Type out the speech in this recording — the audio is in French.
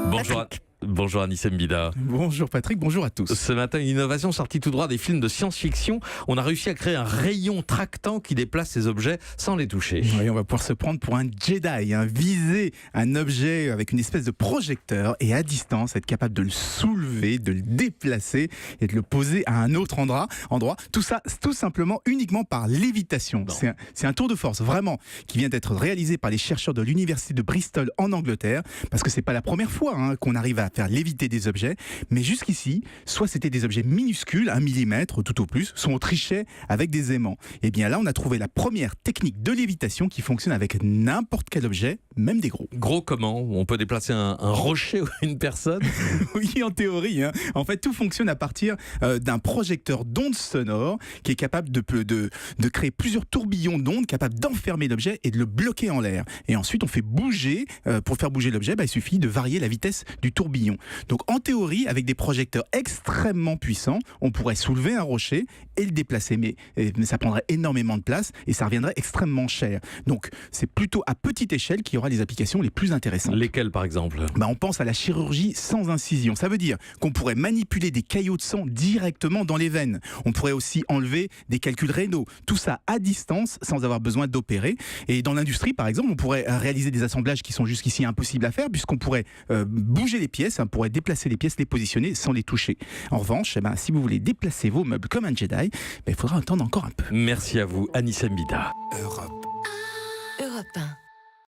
Bonjour, bonjour Anissem Bida. Bonjour Patrick, bonjour à tous. Ce matin, une innovation sortie tout droit des films de science-fiction. On a réussi à créer un rayon tractant qui déplace ces objets sans les toucher. Oui, on va pouvoir se prendre pour un Jedi, viser un objet avec une espèce de projecteur et à distance être capable de le soulever, de le déplacer et de le poser à un autre endroit. Tout ça, tout simplement uniquement par lévitation. C'est un tour de force vraiment qui vient d'être réalisé par les chercheurs de l'université de Bristol en Angleterre, parce que c'est pas la première fois qu'on arrive à faire léviter des objets, mais jusqu'ici, soit c'était des objets minuscules, 1 millimètre tout au plus, soit on trichait avec des aimants. Et bien là, on a trouvé la première technique de lévitation qui fonctionne avec n'importe quel objet, même des gros. Gros comment? On peut déplacer un rocher ou une personne? Oui, en théorie. En fait, tout fonctionne à partir d'un projecteur d'ondes sonores qui est capable de créer plusieurs tourbillons d'ondes capables d'enfermer l'objet et de le bloquer en l'air. Et ensuite, on fait bouger, pour faire bouger l'objet, il suffit de varier la vitesse du tourbillon. Donc en théorie, avec des projecteurs extrêmement puissants, on pourrait soulever un rocher et le déplacer. Mais ça prendrait énormément de place et ça reviendrait extrêmement cher. Donc c'est plutôt à petite échelle qu'il y aura les applications les plus intéressantes. Lesquelles par exemple? On pense à la chirurgie sans incision. Ça veut dire qu'on pourrait manipuler des caillots de sang directement dans les veines. On pourrait aussi enlever des calculs rénaux. Tout ça à distance sans avoir besoin d'opérer. Et dans l'industrie par exemple, on pourrait réaliser des assemblages qui sont jusqu'ici impossibles à faire, puisqu'on pourrait bouger les pièces, on pourrait déplacer les pièces, les positionner sans les toucher. En revanche, si vous voulez déplacer vos meubles comme un Jedi, il faudra attendre encore un peu. Merci à vous, Anissem Bida. Europe 1.